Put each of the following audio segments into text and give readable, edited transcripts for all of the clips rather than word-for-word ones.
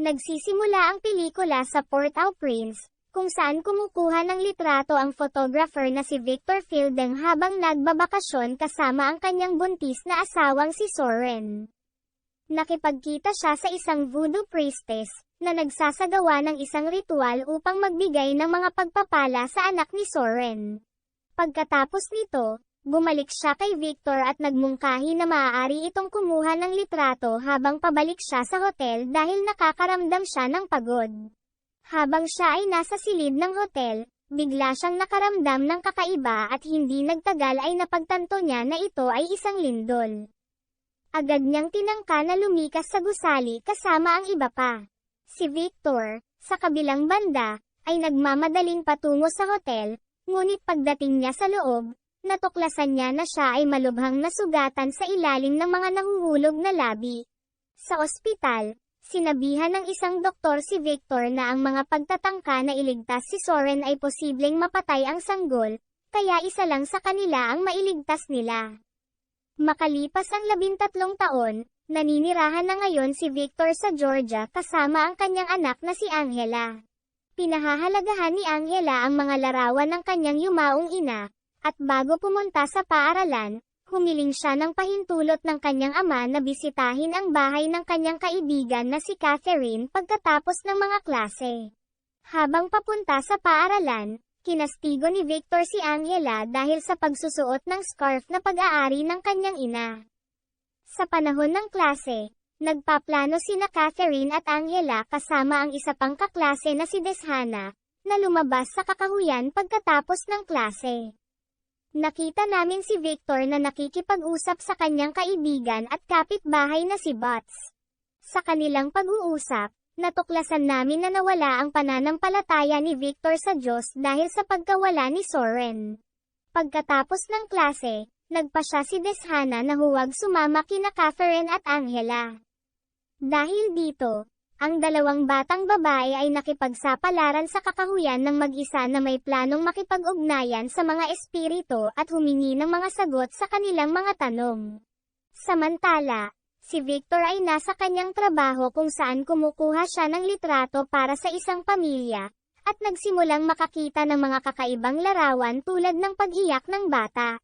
Nagsisimula ang pelikula sa Port-au-Prince, kung saan kumukuha ng litrato ang photographer na si Victor Fielding habang nagbabakasyon kasama ang kanyang buntis na asawang si Soren. Nakipagkita siya sa isang voodoo priestess, na nagsasagawa ng isang ritual upang magbigay ng mga pagpapala sa anak ni Soren. Pagkatapos nito, bumalik siya kay Victor at nagmungkahi na maaari itong kumuha ng litrato habang pabalik siya sa hotel dahil nakakaramdam siya ng pagod. Habang siya ay nasa silid ng hotel, bigla siyang nakaramdam ng kakaiba at hindi nagtagal ay napagtanto niya na ito ay isang lindol. Agad niyang tinangka na lumikas sa gusali kasama ang iba pa. Si Victor, sa kabilang banda, ay nagmamadaling patungo sa hotel, ngunit pagdating niya sa loob, natuklasan niya na siya ay malubhang nasugatan sa ilalim ng mga nahuhulog na labi. Sa ospital, sinabihan ng isang doktor si Victor na ang mga pagtatangka na iligtas si Soren ay posibleng mapatay ang sanggol, kaya isa lang sa kanila ang mailigtas nila. Makalipas ang 13 taon, naninirahan na ngayon si Victor sa Georgia kasama ang kanyang anak na si Angela. Pinahahalagahan ni Angela ang mga larawan ng kanyang yumaong ina, at bago pumunta sa paaralan, humiling siya ng pahintulot ng kanyang ama na bisitahin ang bahay ng kanyang kaibigan na si Catherine pagkatapos ng mga klase. Habang papunta sa paaralan, kinastigo ni Victor si Angela dahil sa pagsusuot ng scarf na pag-aari ng kanyang ina. Sa panahon ng klase, nagpaplano sina Catherine at Angela kasama ang isa pang kaklase na si Deshana, na lumabas sa kakahuyan pagkatapos ng klase. Nakita namin si Victor na nakikipag-usap sa kanyang kaibigan at kapitbahay na si Butts. Sa kanilang pag-uusap, natuklasan namin na nawala ang pananampalataya ni Victor sa Diyos dahil sa pagkawala ni Soren. Pagkatapos ng klase, nagpasya si Deshana na huwag sumama kina Catherine at Angela. Dahil dito, ang dalawang batang babae ay nakipagsapalaran sa kakahuyan ng mag-isa na may planong makipag-ugnayan sa mga espiritu at humingi ng mga sagot sa kanilang mga tanong. Samantala, si Victor ay nasa kanyang trabaho kung saan kumukuha siya ng litrato para sa isang pamilya, at nagsimulang makakita ng mga kakaibang larawan tulad ng pag-iyak ng bata.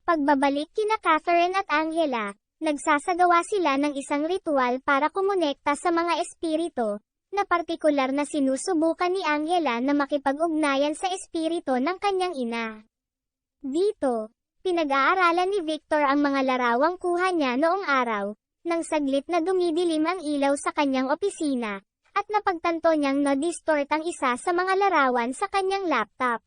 Pagbabalik kina Catherine at Angela, nagsasagawa sila ng isang ritual para kumonekta sa mga espiritu, na partikular na sinusubukan ni Angela na makipag-ugnayan sa espiritu ng kanyang ina. Dito, pinag-aaralan ni Victor ang mga larawang kuha niya noong araw, nang saglit na dumidilim ang ilaw sa kanyang opisina, at napagtanto niyang na-distort ang isa sa mga larawan sa kanyang laptop.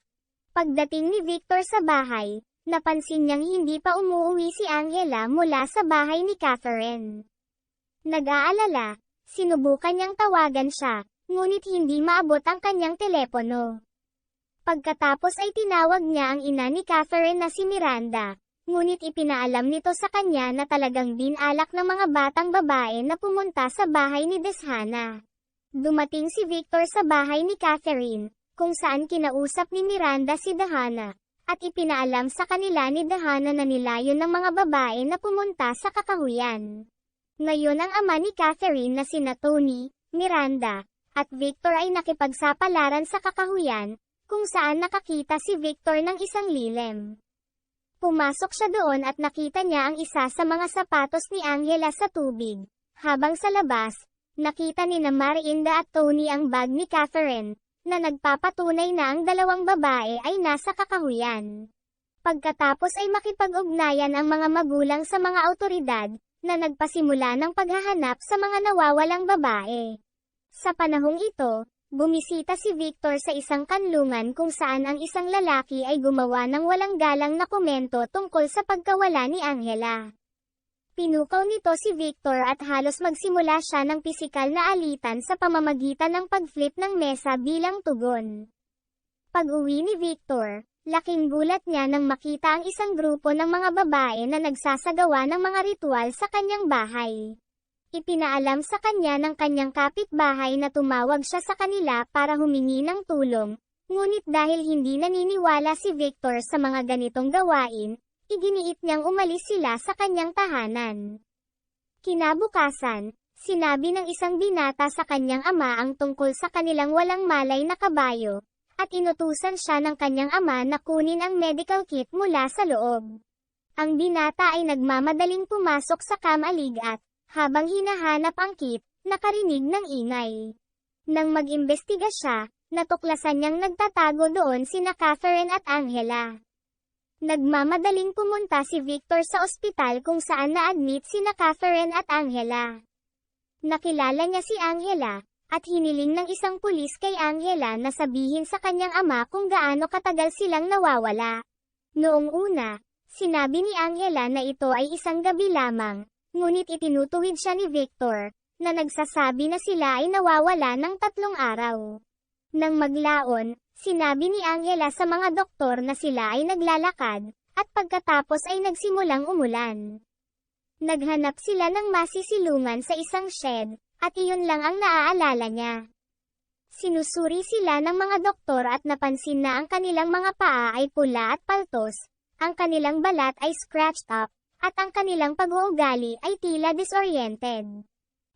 Pagdating ni Victor sa bahay, napansin niyang hindi pa umuuwi si Angela mula sa bahay ni Catherine. Nag-aalala, sinubukan niyang tawagan siya, ngunit hindi maabot ang kanyang telepono. Pagkatapos ay tinawag niya ang ina ni Catherine na si Miranda, ngunit ipinaalam nito sa kanya na talagang dinalak ng mga batang babae na pumunta sa bahay ni Deshana. Dumating si Victor sa bahay ni Catherine, kung saan kinausap ni Miranda si Deshana, at ipinaalam sa kanila ni Deshana na nilayon ng mga babae na pumunta sa kakahuyan. Ngayon ang ama ni Catherine na sina Tony, Miranda, at Victor ay nakipagsapalaran sa kakahuyan, kung saan nakakita si Victor ng isang lilem. Pumasok siya doon at nakita niya ang isa sa mga sapatos ni Angela sa tubig. Habang sa labas, nakita ni na Marinda at Tony ang bag ni Catherine, na nagpapatunay na ang dalawang babae ay nasa kakahuyan. Pagkatapos ay makipag-ugnayan ang mga magulang sa mga awtoridad, na nagpasimula ng paghahanap sa mga nawawalang babae. Sa panahong ito, bumisita si Victor sa isang kanlungan kung saan ang isang lalaki ay gumawa ng walang galang na komento tungkol sa pagkawala ni Angela. Pinukaw nito si Victor at halos magsimula siya ng pisikal na alitan sa pamamagitan ng pag-flip ng mesa bilang tugon. Pag-uwi ni Victor, laking gulat niya nang makita ang isang grupo ng mga babae na nagsasagawa ng mga ritual sa kanyang bahay. Ipinaalam sa kanya ng kanyang kapitbahay na tumawag siya sa kanila para humingi ng tulong, ngunit dahil hindi naniniwala si Victor sa mga ganitong gawain, iginiit niyang umalis sila sa kanyang tahanan. Kinabukasan, Sinabi ng isang binata sa kanyang ama ang tungkol sa kanilang walang malay na kabayo, at inutusan siya ng kanyang ama na kunin ang medical kit mula sa loob. Ang binata ay nagmamadaling pumasok sa kamalig at, habang hinahanap ang kit, nakarinig ng ingay. Nang mag-imbestiga siya, natuklasan niyang nagtatago doon sina Catherine at Angela. Nagmamadaling pumunta si Victor sa ospital kung saan na-admit sina Catherine at Angela. Nakilala niya si Angela, at hiniling ng isang pulis kay Angela na sabihin sa kanyang ama kung gaano katagal silang nawawala. Noong una, sinabi ni Angela na ito ay isang gabi lamang, ngunit itinutuwid siya ni Victor, na nagsasabi na sila ay nawawala ng 3 araw. Nang maglaon, sinabi ni Angela sa mga doktor na sila ay naglalakad, at pagkatapos ay nagsimulang umulan. Naghanap sila ng masisilungan sa isang shed, at iyon lang ang naaalala niya. Sinusuri sila ng mga doktor at napansin na ang kanilang mga paa ay pula at paltos, ang kanilang balat ay scratched up, at ang kanilang pag-uugali ay tila disoriented.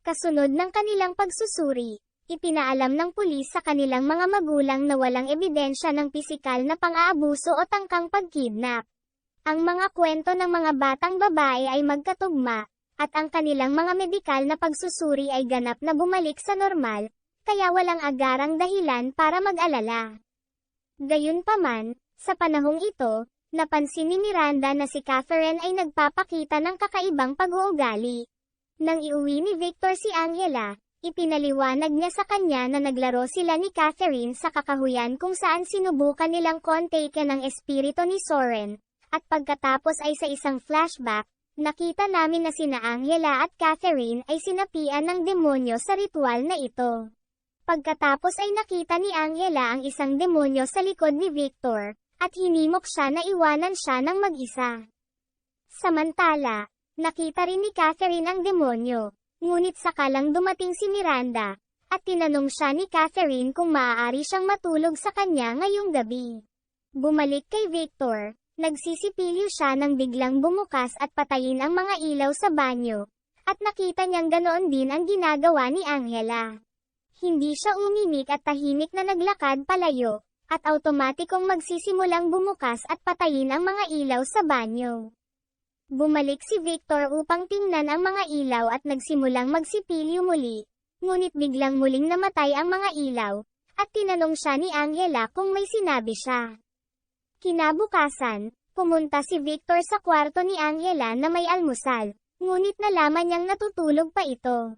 Kasunod ng kanilang pagsusuri, ipinaalam ng pulis sa kanilang mga magulang na walang ebidensya ng pisikal na pang-aabuso o tangkang pagkidnap. Ang mga kwento ng mga batang babae ay magkatugma, at ang kanilang mga medikal na pagsusuri ay ganap na bumalik sa normal, kaya walang agarang dahilan para mag-alala. Gayunpaman, sa panahong ito, napansin ni Miranda na si Catherine ay nagpapakita ng kakaibang pag-uugali. Nang iuwi ni Victor si Angela, ipinaliwanag niya sa kanya na naglaro sila ni Catherine sa kakahuyan kung saan sinubukan nilang kontaken ang espiritu ni Soren, at pagkatapos ay sa isang flashback, nakita namin na sina Angela at Catherine ay sinapian ng demonyo sa ritual na ito. Pagkatapos ay nakita ni Angela ang isang demonyo sa likod ni Victor, at hinimok siya na iwanan siya ng mag-isa. Samantala, nakita rin ni Catherine ang demonyo, ngunit sakalang dumating si Miranda, at tinanong siya ni Catherine kung maaari siyang matulog sa kanya ngayong gabi. Bumalik kay Victor, nagsisipilyo siya nang biglang bumukas at patayin ang mga ilaw sa banyo, at nakita niyang ganoon din ang ginagawa ni Angela. Hindi siya umimik at tahimik na naglakad palayo, at automatikong magsisimulang bumukas at patayin ang mga ilaw sa banyo. Bumalik si Victor upang tingnan ang mga ilaw at nagsimulang magsipilyo muli, ngunit biglang muling namatay ang mga ilaw, at tinanong siya ni Angela kung may sinabi siya. Kinabukasan, pumunta si Victor sa kwarto ni Angela na may almusal, ngunit nalaman niyang natutulog pa ito.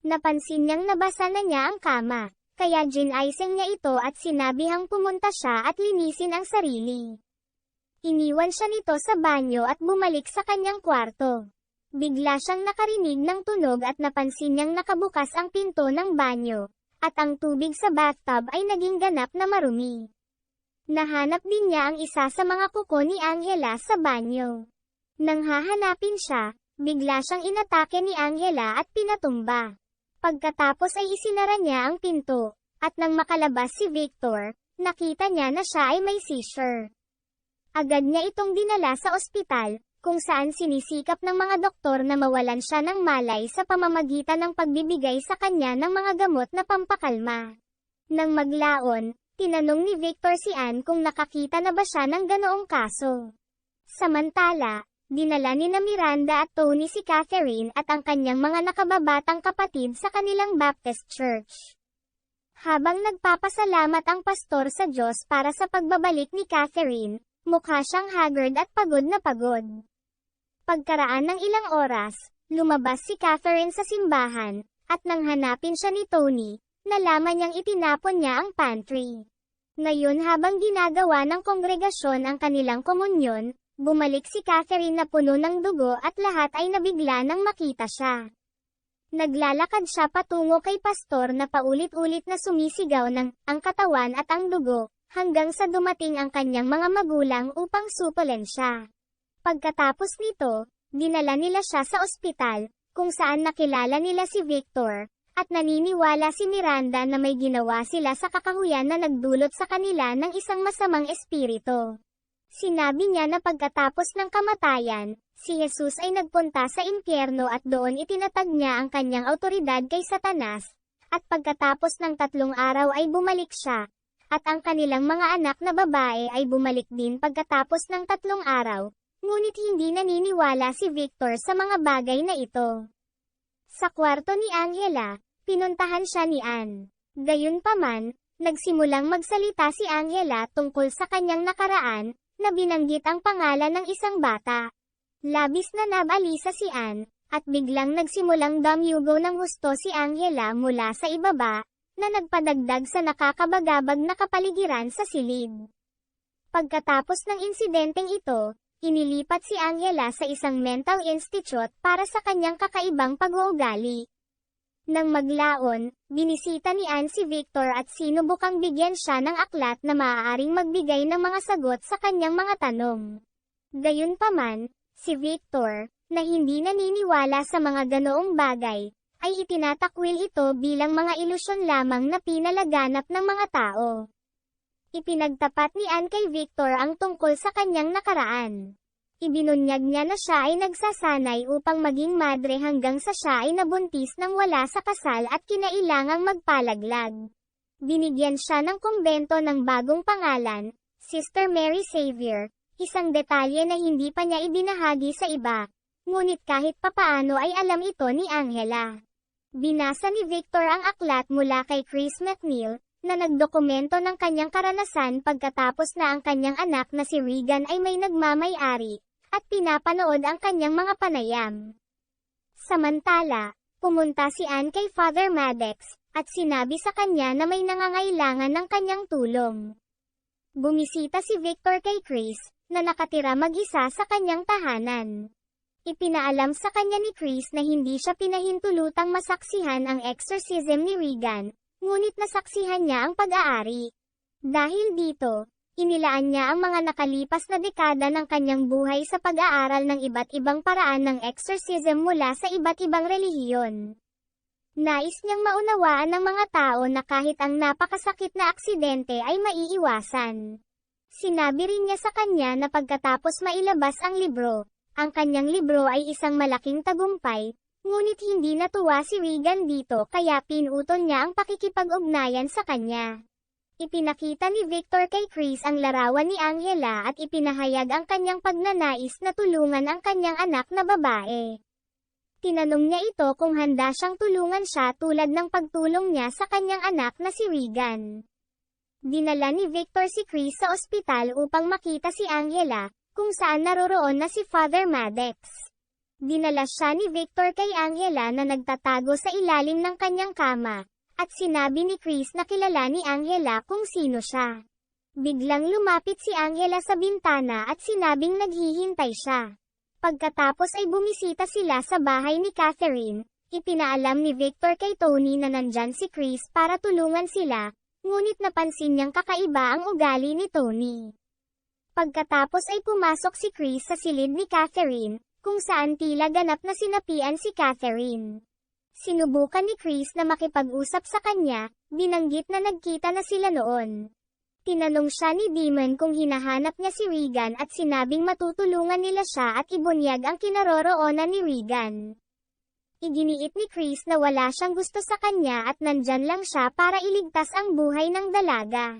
Napansin niyang nabasa na niya ang kama, kaya ginaising niya ito at sinabihang pumunta siya at linisin ang sarili. Iniwan siya nito sa banyo at bumalik sa kanyang kwarto. Bigla siyang nakarinig ng tunog at napansin niyang nakabukas ang pinto ng banyo, at ang tubig sa bathtub ay naging ganap na marumi. Nahanap din niya ang isa sa mga kuko ni Angela sa banyo. Nang hahanapin siya, bigla siyang inatake ni Angela at pinatumba. Pagkatapos ay isinara niya ang pinto, at nang makalabas si Victor, nakita niya na siya ay may seizure. Agad niya itong dinala sa ospital, kung saan sinisikap ng mga doktor na mawalan siya ng malay sa pamamagitan ng pagbibigay sa kanya ng mga gamot na pampakalma. Nang maglaon, tinanong ni Victor si Anne kung nakakita na ba siya ng ganoong kaso. Samantala, dinala ni na Miranda at Tony si Catherine at ang kanyang mga nakababatang kapatid sa kanilang Baptist Church. Habang nagpapasalamat ang pastor sa Diyos para sa pagbabalik ni Catherine, mukha siyang haggard at pagod na pagod. Pagkaraan ng ilang oras, lumabas si Catherine sa simbahan, at nang hanapin siya ni Tony, nalaman niyang itinapon niya ang pantry. Ngayon habang ginagawa ng kongregasyon ang kanilang komunyon, bumalik si Catherine na puno ng dugo at lahat ay nabigla nang makita siya. Naglalakad siya patungo kay pastor na paulit-ulit na sumisigaw ng, ang katawan at ang dugo, hanggang sa dumating ang kanyang mga magulang upang supulen siya. Pagkatapos nito, dinala nila siya sa ospital, kung saan nakilala nila si Victor, at naniniwala si Miranda na may ginawa sila sa kakahuyan na nagdulot sa kanila ng isang masamang espiritu. Sinabi niya na pagkatapos ng kamatayan, si Jesus ay nagpunta sa impyerno at doon itinatag niya ang kanyang awtoridad kay Satanas, at pagkatapos ng 3 araw ay bumalik siya, at ang kanilang mga anak na babae ay bumalik din pagkatapos ng 3 araw, ngunit hindi naniniwala si Victor sa mga bagay na ito. Sa kwarto ni Angela, pinuntahan siya ni Anne. Gayunpaman, nagsimulang magsalita si Angela tungkol sa kanyang nakaraan, na binanggit ang pangalan ng isang bata. Labis na nabalisa si Anne, at biglang nagsimulang damyugo ng husto si Angela mula sa ibaba, na nagpadagdag sa nakakabagabag na kapaligiran sa silid. Pagkatapos ng insidenteng ito, inilipat si Angela sa isang mental institute para sa kanyang kakaibang pag-uugali. Nang maglaon, binisita ni Anne si Victor at sinubukang bigyan siya ng aklat na maaaring magbigay ng mga sagot sa kanyang mga tanong. Gayunpaman, si Victor, na hindi naniniwala sa mga ganoong bagay, ay itinatakwil ito bilang mga ilusyon lamang na pinalaganap ng mga tao. Ipinagtapat ni Anne kay Victor ang tungkol sa kanyang nakaraan. Ibinunyag niya na siya ay nagsasanay upang maging madre hanggang sa siya ay nabuntis nang wala sa kasal at kinailangang magpalaglag. Binigyan siya ng kumbento ng bagong pangalan, Sister Mary Xavier, isang detalye na hindi pa niya ibinahagi sa iba, ngunit kahit papaano ay alam ito ni Angela. Binasa ni Victor ang aklat mula kay Chris McNeil, na nagdokumento ng kanyang karanasan pagkatapos na ang kanyang anak na si Regan ay may nagmamay-ari, at pinapanood ang kanyang mga panayam. Samantala, pumunta si Anne kay Father Maddox, at sinabi sa kanya na may nangangailangan ng kanyang tulong. Bumisita si Victor kay Chris, na nakatira mag-isa sa kanyang tahanan. Ipinaalam sa kanya ni Chris na hindi siya pinahintulutang masaksihan ang exorcism ni Regan, ngunit nasaksihan niya ang pag-aari. Dahil dito, inilaan niya ang mga nakalipas na dekada ng kanyang buhay sa pag-aaral ng iba't ibang paraan ng exorcism mula sa iba't ibang relihiyon. Nais niyang maunawaan ng mga tao na kahit ang napakasakit na aksidente ay maiiwasan. Sinabi rin niya sa kanya na pagkatapos mailabas ang libro, ang kanyang libro ay isang malaking tagumpay, ngunit hindi natuwa si Regan dito kaya pinuton niya ang pakikipag-ugnayan sa kanya. Ipinakita ni Victor kay Chris ang larawan ni Angela at ipinahayag ang kanyang pagnanais na tulungan ang kanyang anak na babae. Tinanong niya ito kung handa siyang tulungan siya tulad ng pagtulong niya sa kanyang anak na si Regan. Dinala ni Victor si Chris sa ospital upang makita si Angela, kung saan naroroon na si Father Maddox. Dinala siya ni Victor kay Angela na nagtatago sa ilalim ng kanyang kama, at sinabi ni Chris na kilala ni Angela kung sino siya. Biglang lumapit si Angela sa bintana at sinabing naghihintay siya. Pagkatapos ay bumisita sila sa bahay ni Catherine, ipinaalam ni Victor kay Tony na nandyan si Chris para tulungan sila, ngunit napansin niyang kakaiba ang ugali ni Tony. Pagkatapos ay pumasok si Chris sa silid ni Catherine, kung saan tila ganap na sinapian si Catherine. Sinubukan ni Chris na makipag-usap sa kanya, binanggit na nagkita na sila noon. Tinanong siya ni Demon kung hinahanap niya si Regan at sinabing matutulungan nila siya at ibunyag ang kinaroroonan ni Regan. Iginiit ni Chris na wala siyang gusto sa kanya at nandyan lang siya para iligtas ang buhay ng dalaga.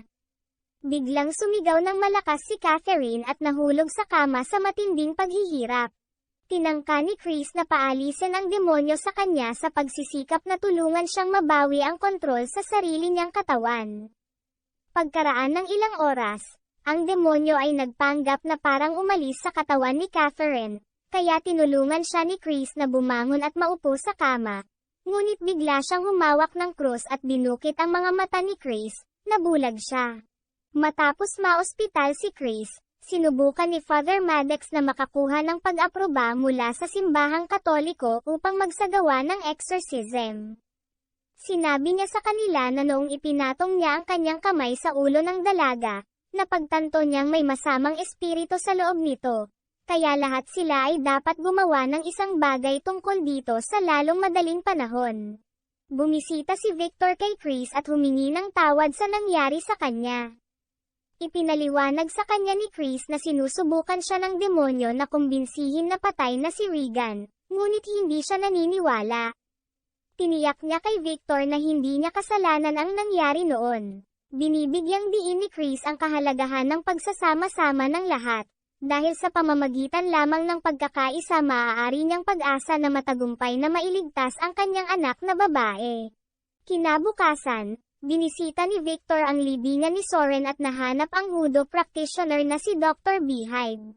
Biglang sumigaw ng malakas si Catherine at nahulog sa kama sa matinding paghihirap. Tinangka ni Chris na paalisin ang demonyo sa kanya sa pagsisikap na tulungan siyang mabawi ang kontrol sa sarili niyang katawan. Pagkaraan ng ilang oras, ang demonyo ay nagpanggap na parang umalis sa katawan ni Catherine, kaya tinulungan siya ni Chris na bumangon at maupo sa kama. Ngunit bigla siyang humawak ng krus at dinukit ang mga mata ni Chris, nabulag siya. Matapos maospital si Chris, sinubukan ni Father Maddox na makakuha ng pag-aproba mula sa simbahang Katoliko upang magsagawa ng exorcism. Sinabi niya sa kanila na noong ipinatong niya ang kanyang kamay sa ulo ng dalaga, napagtanto niyang may masamang espiritu sa loob nito, kaya lahat sila ay dapat gumawa ng isang bagay tungkol dito sa lalong madaling panahon. Bumisita si Victor kay Chris at humingi ng tawad sa nangyari sa kanya. Ipinaliwanag sa kanya ni Chris na sinusubukan siya ng demonyo na kumbinsihin na patay na si Regan, ngunit hindi siya naniniwala. Tiniyak niya kay Victor na hindi niya kasalanan ang nangyari noon. Binibigyang diin ni Chris ang kahalagahan ng pagsasama-sama ng lahat. Dahil sa pamamagitan lamang ng pagkakaisa maaari niyang pag-asa na matagumpay na mailigtas ang kanyang anak na babae. Kinabukasan, binisita ni Victor ang libingan ni Soren at nahanap ang hoodoo practitioner na si Dr. Beehive.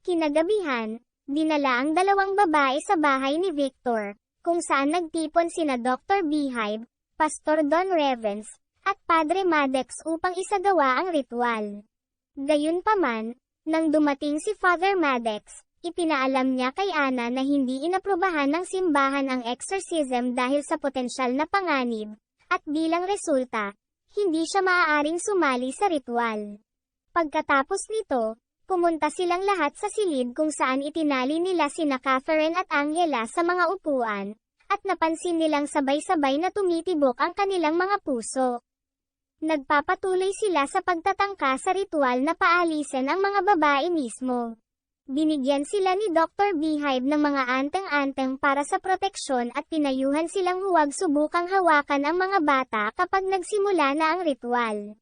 Kinagabihan, dinala ang dalawang babae sa bahay ni Victor, kung saan nagtipon sina Dr. Beehive, Pastor Don Revens, at Padre Maddox upang isagawa ang ritual. Gayunpaman, nang dumating si Father Maddox, ipinaalam niya kay Anna na hindi inaprubahan ng simbahan ang exorcism dahil sa potensyal na panganib, at bilang resulta, hindi siya maaaring sumali sa ritual. Pagkatapos nito, pumunta silang lahat sa silid kung saan itinali nila sina Catherine at Angela sa mga upuan, at napansin nilang sabay-sabay na tumitibok ang kanilang mga puso. Nagpapatuloy sila sa pagtatangka sa ritual na paalisin ang mga babae mismo. Binigyan sila ni Dr. Beehive ng mga anteng-anteng para sa proteksyon at pinayuhan silang huwag subukang hawakan ang mga bata kapag nagsimula na ang ritual.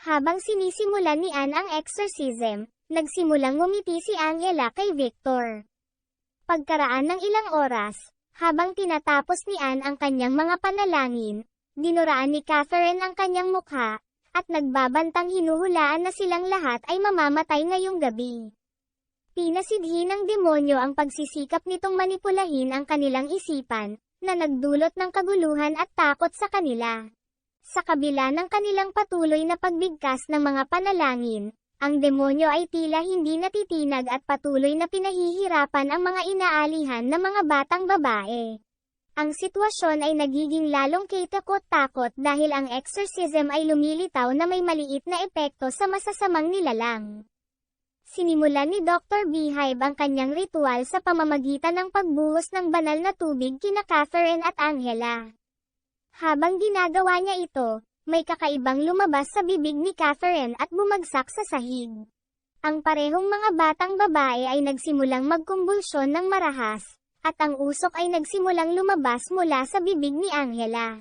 Habang sinisimulan ni Anne ang exorcism, nagsimulang ngumiti si Angela kay Victor. Pagkaraan ng ilang oras, habang tinatapos ni Anne ang kanyang mga panalangin, dinuraan ni Catherine ang kanyang mukha, at nagbabantang hinuhulaan na silang lahat ay mamamatay ngayong gabi. Pinasidhi ng demonyo ang pagsisikap nitong manipulahin ang kanilang isipan, na nagdulot ng kaguluhan at takot sa kanila. Sa kabila ng kanilang patuloy na pagbigkas ng mga panalangin, ang demonyo ay tila hindi natitinag at patuloy na pinahihirapan ang mga inaalihan na mga batang babae. Ang sitwasyon ay nagiging lalong katakot-takot dahil ang exorcism ay lumilitaw na may maliit na epekto sa masasamang nilalang. Sinimulan ni Dr. Beehive ang kanyang ritual sa pamamagitan ng pagbuhos ng banal na tubig kina Catherine at Angela. Habang ginagawa niya ito, may kakaibang lumabas sa bibig ni Catherine at bumagsak sa sahig. Ang parehong mga batang babae ay nagsimulang magkumbulsyon ng marahas, at ang usok ay nagsimulang lumabas mula sa bibig ni Angela.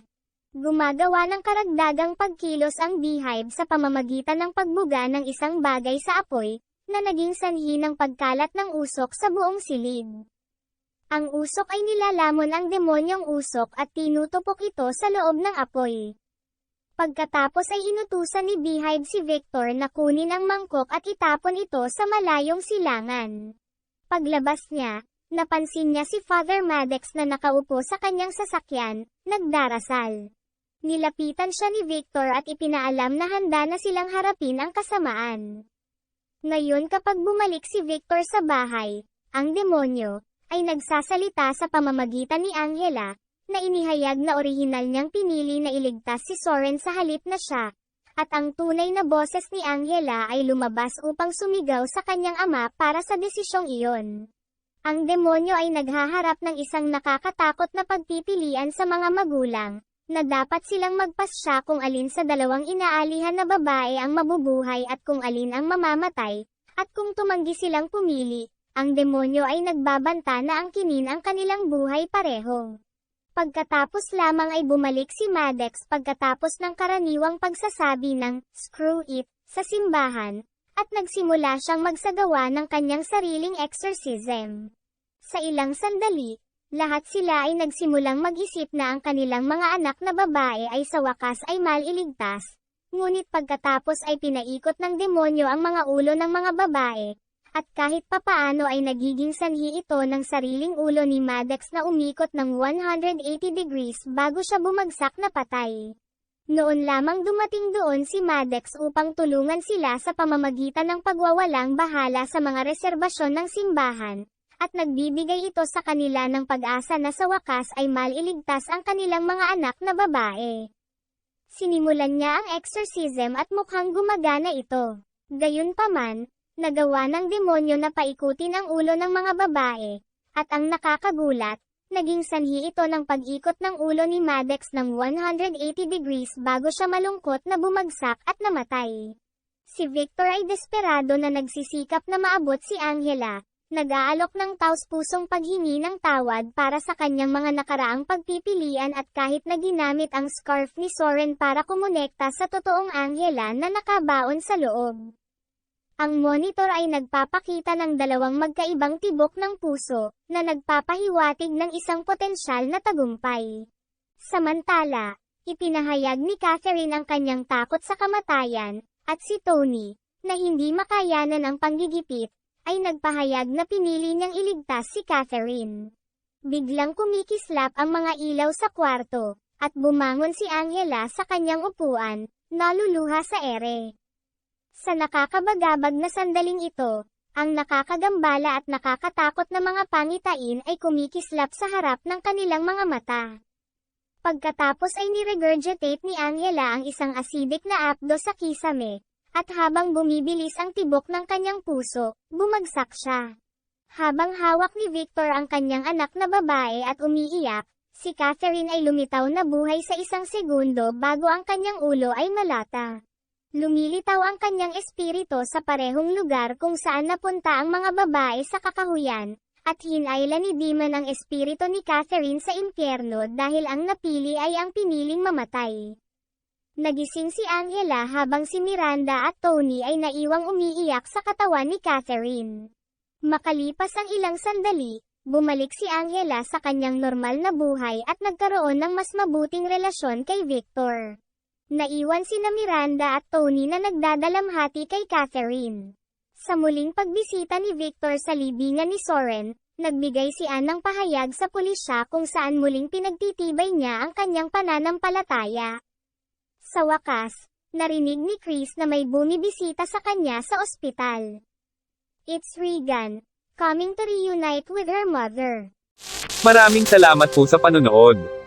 Gumagawa ng karagdagang pagkilos ang Beehive sa pamamagitan ng pagbuga ng isang bagay sa apoy, na naging sanhi ng pagkalat ng usok sa buong silid. Ang usok ay nilalamon ang demonyong usok at tinutupok ito sa loob ng apoy. Pagkatapos ay inutusan ni Beehive si Victor na kunin ang mangkok at itapon ito sa malayong silangan. Paglabas niya, napansin niya si Father Maddox na nakaupo sa kanyang sasakyan, nagdarasal. Nilapitan siya ni Victor at ipinaalam na handa na silang harapin ang kasamaan. Ngayon kapag bumalik si Victor sa bahay, ang demonyo, ay nagsasalita sa pamamagitan ni Angela, na inihayag na orihinal niyang pinili na iligtas si Soren sa halip na siya, at ang tunay na boses ni Angela ay lumabas upang sumigaw sa kanyang ama para sa desisyong iyon. Ang demonyo ay naghaharap ng isang nakakatakot na pagpipilian sa mga magulang, na dapat silang magpasya kung alin sa dalawang inaalihan na babae ang mabubuhay at kung alin ang mamamatay, at kung tumanggi silang pumili, ang demonyo ay nagbabanta na angkinin ang kanilang buhay pareho. Pagkatapos lamang ay bumalik si Maddox pagkatapos ng karaniwang pagsasabi ng "screw it" sa simbahan, at nagsimula siyang magsagawa ng kanyang sariling exorcism. Sa ilang sandali, lahat sila ay nagsimulang mag-isip na ang kanilang mga anak na babae ay sa wakas ay maliligtas, ngunit pagkatapos ay pinaikot ng demonyo ang mga ulo ng mga babae, at kahit papaano ay nagiging sanhi ito ng sariling ulo ni Maddox na umikot ng 180 degrees bago siya bumagsak na patay. Noon lamang dumating doon si Maddox upang tulungan sila sa pamamagitan ng pagwawalang bahala sa mga reserbasyon ng simbahan, at nagbibigay ito sa kanila ng pag-asa na sa wakas ay maliligtas ang kanilang mga anak na babae. Sinimulan niya ang exorcism at mukhang gumagana ito. Gayunpaman, nagawa ng demonyo na paikutin ang ulo ng mga babae, at ang nakakagulat, naging sanhi ito ng pag-ikot ng ulo ni Maddox ng 180 degrees bago siya malungkot na bumagsak at namatay. Si Victor ay desperado na nagsisikap na maabot si Angela, nag-aalok ng taos-pusong paghingi ng tawad para sa kanyang mga nakaraang pagpipilian at kahit na ginamit ang scarf ni Soren para kumonekta sa totoong Angela na nakabaon sa loob. Ang monitor ay nagpapakita ng dalawang magkaibang tibok ng puso, na nagpapahiwatig ng isang potensyal na tagumpay. Samantala, ipinahayag ni Catherine ang kanyang takot sa kamatayan, at si Tony, na hindi makayanan ang panggigipit, ay nagpahayag na pinili niyang iligtas si Catherine. Biglang kumikislap ang mga ilaw sa kwarto, at bumangon si Angela sa kanyang upuan, naluluha sa ere. Sa nakakabagabag na sandaling ito, ang nakakagambala at nakakatakot na mga pangitain ay kumikislap sa harap ng kanilang mga mata. Pagkatapos ay niregurgitate ni Angela ang isang acidic na apdo sa kisame, at habang bumibilis ang tibok ng kanyang puso, bumagsak siya. Habang hawak ni Victor ang kanyang anak na babae at umiiyak, si Catherine ay lumitaw na buhay sa isang segundo bago ang kanyang ulo ay malata. Lumilitaw ang kanyang espiritu sa parehong lugar kung saan napunta ang mga babae sa kakahuyan, at hinayla ni Demon ang espiritu ni Catherine sa impyerno dahil ang napili ay ang piniling mamatay. Nagising si Angela habang si Miranda at Tony ay naiwang umiiyak sa katawan ni Catherine. Makalipas ang ilang sandali, bumalik si Angela sa kanyang normal na buhay at nagkaroon ng mas mabuting relasyon kay Victor. Naiwan sina Miranda at Tony na nagdadalamhati kay Catherine. Sa muling pagbisita ni Victor sa libingan ni Soren, nagbigay si Anne ng pahayag sa pulisya kung saan muling pinagtitibay niya ang kanyang pananampalataya. Sa wakas, narinig ni Chris na may bumibisita sa kanya sa ospital. It's Regan, coming to reunite with her mother. Maraming salamat po sa panonood.